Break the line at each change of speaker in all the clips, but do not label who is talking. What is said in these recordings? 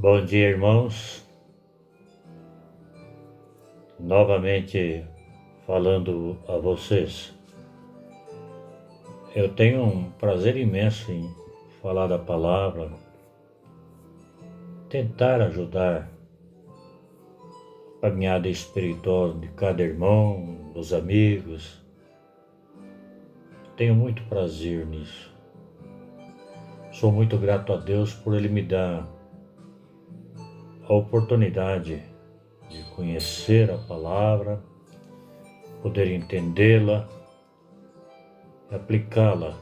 Bom dia, irmãos. Novamente falando a vocês. Eu tenho um prazer imenso em falar da palavra, tentar ajudar a caminhada espiritual de cada irmão, dos amigos. Tenho muito prazer nisso. Sou muito grato a Deus por Ele me dar a oportunidade de conhecer a palavra, poder entendê-la e aplicá-la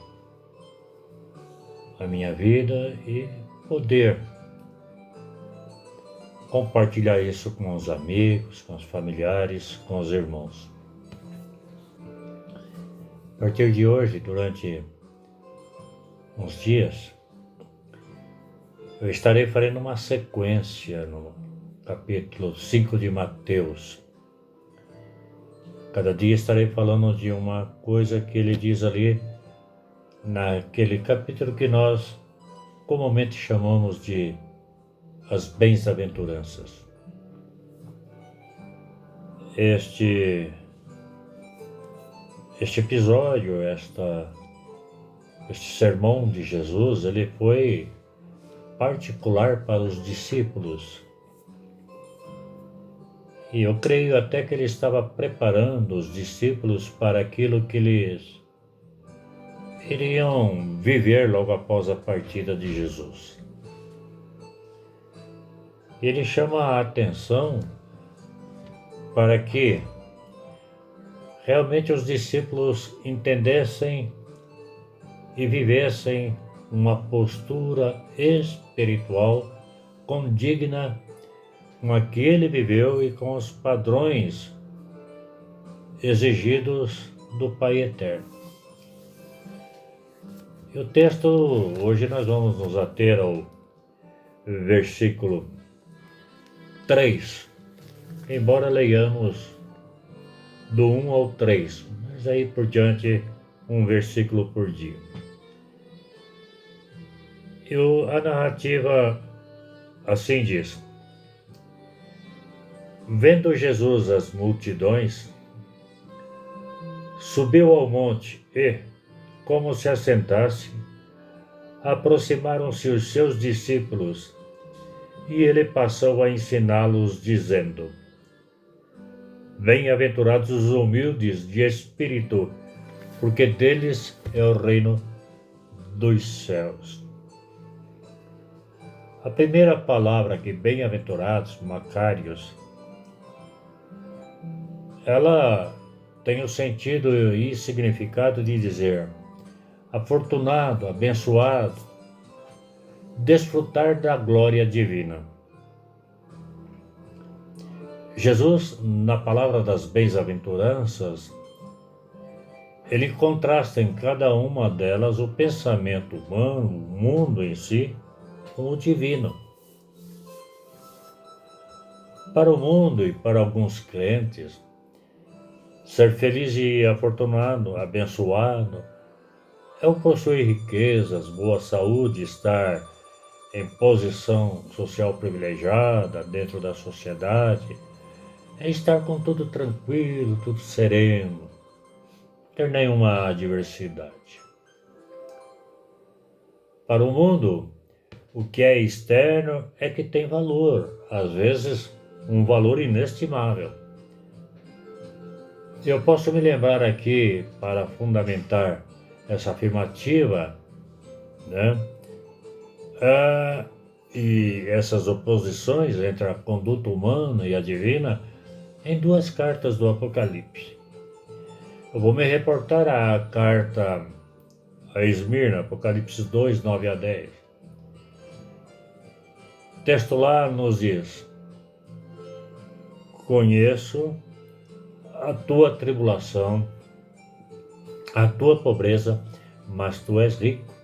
à minha vida e poder compartilhar isso com os amigos, com os familiares, com os irmãos. A partir de hoje, durante uns dias, eu estarei fazendo uma sequência no capítulo 5 de Mateus. Cada dia estarei falando de uma coisa que ele diz ali naquele capítulo que nós comumente chamamos de as bem-aventuranças. Este episódio, este sermão de Jesus, ele foi particular para os discípulos. E eu creio até que ele estava preparando os discípulos para aquilo que eles iriam viver logo após a partida de Jesus. Ele chama a atenção para que realmente os discípulos entendessem e vivessem uma postura espiritual condigna com a que ele viveu e com os padrões exigidos do Pai Eterno. E o texto, hoje nós vamos nos ater ao versículo 3, embora leiamos do 1 ao 3, mas aí por diante um versículo por dia. E a narrativa assim diz: Vendo Jesus as multidões, subiu ao monte e, como se assentasse, aproximaram-se os seus discípulos e ele passou a ensiná-los, dizendo: Bem-aventurados os humildes de espírito, porque deles é o reino dos céus. A primeira palavra aqui, bem-aventurados, macários, ela tem o sentido e significado de dizer afortunado, abençoado, desfrutar da glória divina. Jesus, na palavra das bem-aventuranças, ele contrasta em cada uma delas o pensamento humano, o mundo em si, com o divino. Para o mundo e para alguns crentes, ser feliz e afortunado, abençoado, é o possuir riquezas, boa saúde, estar em posição social privilegiada dentro da sociedade, é estar com tudo tranquilo, tudo sereno, ter nenhuma adversidade. Para o mundo, o que é externo é que tem valor, às vezes um valor inestimável. Eu posso me lembrar aqui, para fundamentar essa afirmativa, e essas oposições entre a conduta humana e a divina, em duas cartas do Apocalipse. Eu vou me reportar à carta a Esmirna, Apocalipse 2, 9 a 10. O texto lá nos diz: Conheço a tua tribulação, a tua pobreza, mas tu és rico.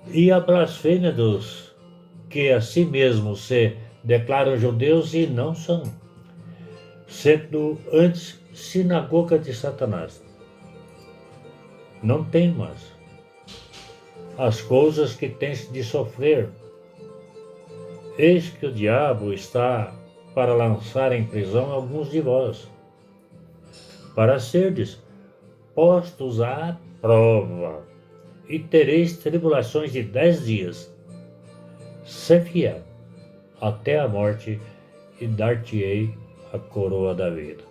E a blasfêmia dos que a si mesmos se declaram judeus e não são, sendo antes sinagoga de Satanás. Não temas as coisas que tens de sofrer. Eis que o diabo está para lançar em prisão alguns de vós, para serdes postos à prova, e tereis tribulações de 10 dias. Sê fiel até a morte, e dar-te-ei a coroa da vida.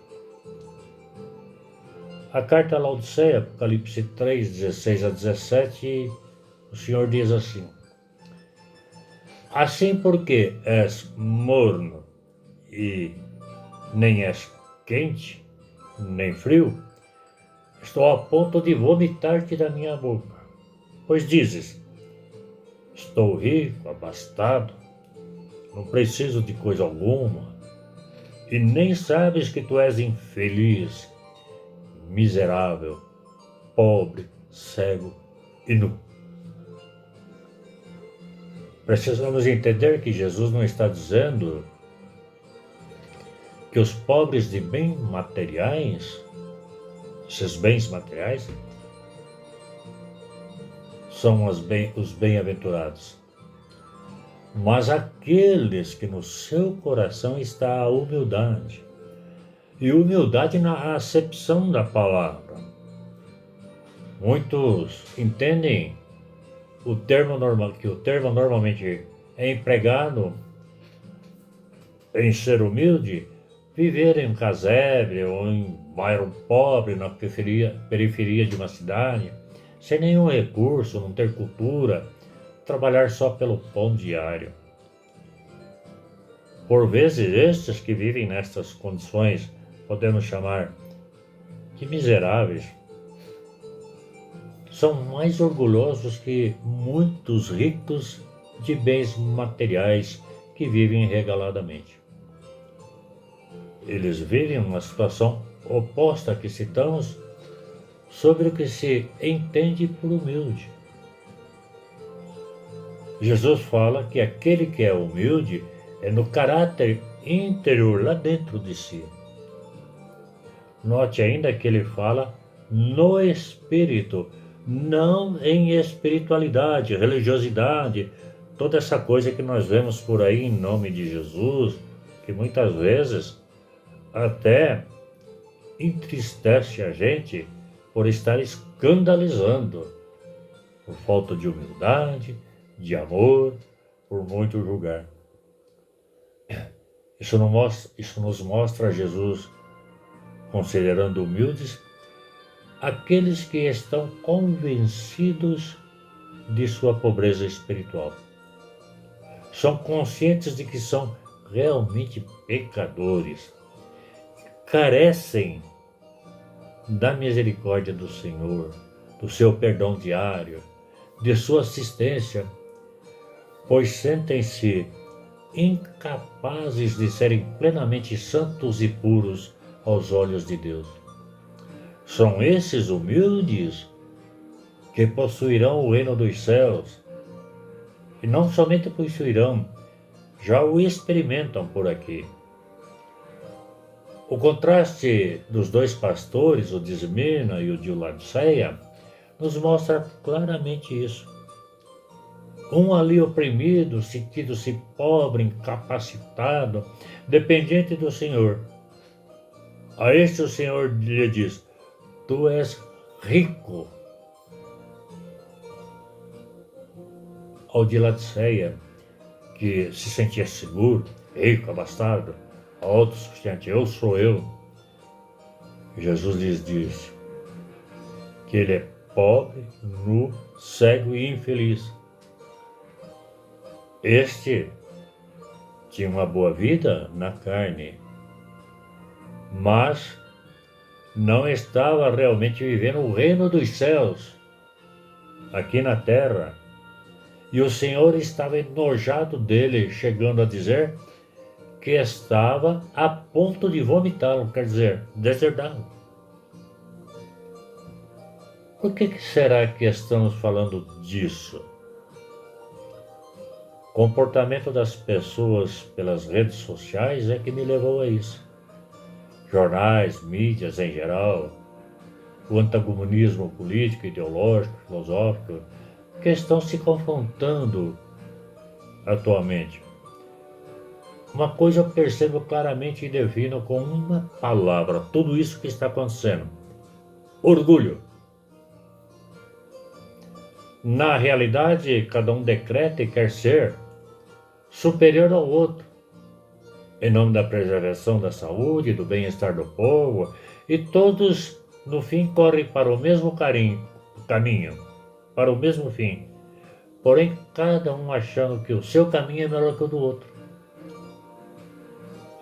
A carta a Laodiceia, Apocalipse 3, 16 a 17, o Senhor diz assim: Assim porque és morno e nem és quente, nem frio, estou a ponto de vomitar-te da minha boca. Pois dizes, estou rico, abastado, não preciso de coisa alguma, e nem sabes que tu és infeliz, miserável, pobre, cego e nu. Precisamos entender que Jesus não está dizendo que os pobres de bens materiais, esses bens materiais, são os bem-aventurados, mas aqueles que no seu coração está a humildade, e humildade na acepção da palavra. Muitos entendem que o termo normalmente é empregado em ser humilde, viver em um casebre ou em um bairro pobre, na periferia de uma cidade, sem nenhum recurso, não ter cultura, trabalhar só pelo pão diário. Por vezes, estes que vivem nestas condições, podemos chamar de miseráveis, são mais orgulhosos que muitos ricos de bens materiais que vivem regaladamente. Eles vivem uma situação oposta à que citamos sobre o que se entende por humilde. Jesus fala que aquele que é humilde é no caráter interior, lá dentro de si. Note ainda que ele fala no espírito, não em espiritualidade, religiosidade, toda essa coisa que nós vemos por aí em nome de Jesus, que muitas vezes até entristece a gente por estar escandalizando, por falta de humildade, de amor, por muito julgar. Isso nos mostra Jesus considerando humildes aqueles que estão convencidos de sua pobreza espiritual. São conscientes de que são realmente pecadores, carecem da misericórdia do Senhor, do seu perdão diário, de sua assistência, pois sentem-se incapazes de serem plenamente santos e puros aos olhos de Deus. São esses humildes que possuirão o reino dos céus, e não somente possuirão, já o experimentam por aqui. O contraste dos dois pastores, o de Esmirna e o de Laodiceia, nos mostra claramente isso. Um ali oprimido, sentindo-se pobre, incapacitado, dependente do Senhor. A este o Senhor lhe diz, tu és rico. Ao de Laodiceia, que se sentia seguro, rico, abastado, autossuficiente, eu sou eu. Jesus lhes diz que ele é pobre, nu, cego e infeliz. Este tinha uma boa vida na carne, mas não estava realmente vivendo o reino dos céus aqui na terra. E o Senhor estava enojado dele, chegando a dizer que estava a ponto de vomitá-lo, quer dizer, deserdá-lo. Por que será que estamos falando disso? O comportamento das pessoas pelas redes sociais é que me levou a isso. Jornais, mídias em geral, o antagonismo político, ideológico, filosófico, que estão se confrontando atualmente. Uma coisa eu percebo claramente e defino com uma palavra tudo isso que está acontecendo: orgulho. Na realidade, cada um decreta e quer ser superior ao outro, em nome da preservação da saúde, do bem-estar do povo, e todos, no fim, correm para o mesmo caminho, para o mesmo fim. Porém, cada um achando que o seu caminho é melhor que o do outro.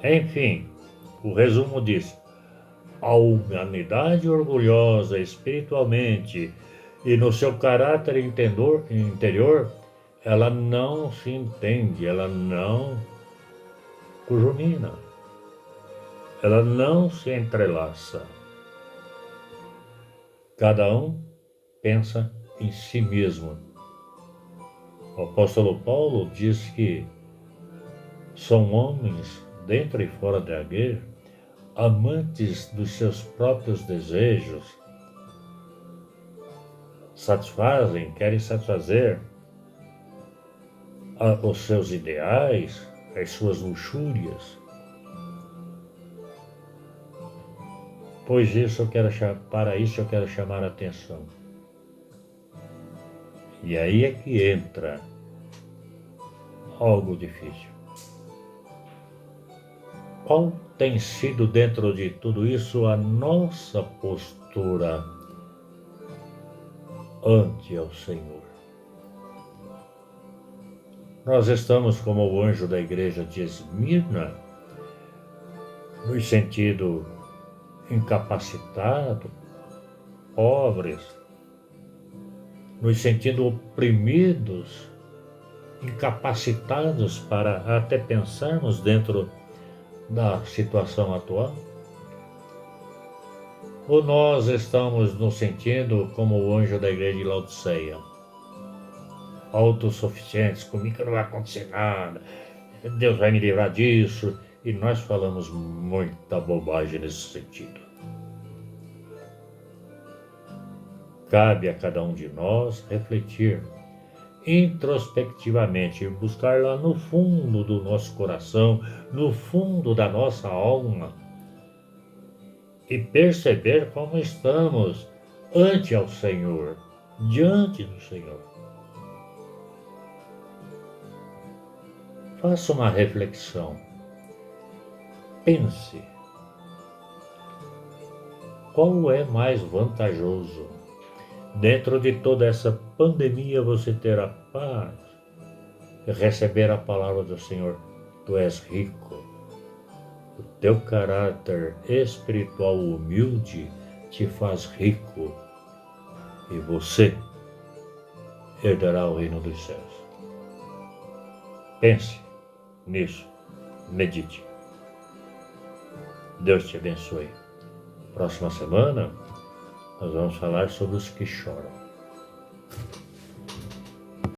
Enfim, o resumo diz: a humanidade orgulhosa espiritualmente e no seu caráter interior, ela não se entende, ela não cujumina, ela não se entrelaça. Cada um pensa em si mesmo. O apóstolo Paulo diz que são homens, dentro e fora da igreja, amantes dos seus próprios desejos, querem satisfazer os seus ideais, as suas luxúrias. Para isso eu quero chamar a atenção. E aí é que entra algo difícil. Qual tem sido dentro de tudo isso a nossa postura ante ao Senhor? Nós estamos como o anjo da igreja de Esmirna, no sentido incapacitado, pobres, nos sentindo oprimidos, incapacitados para até pensarmos dentro da situação atual? Ou nós estamos nos sentindo como o anjo da igreja de Laodiceia, autossuficientes, comigo não vai acontecer nada, Deus vai me livrar disso, e nós falamos muita bobagem nesse sentido. Cabe a cada um de nós refletir introspectivamente, buscar lá no fundo do nosso coração, no fundo da nossa alma, e perceber como estamos ante ao Senhor, diante do Senhor. Faça uma reflexão. Pense. Qual é mais vantajoso? Dentro de toda essa pandemia, você ter a paz e receber a palavra do Senhor: tu és rico. O teu caráter espiritual humilde te faz rico e você herdará o reino dos céus. Pense nisso, medite. Deus te abençoe. Próxima semana nós vamos falar sobre os que choram.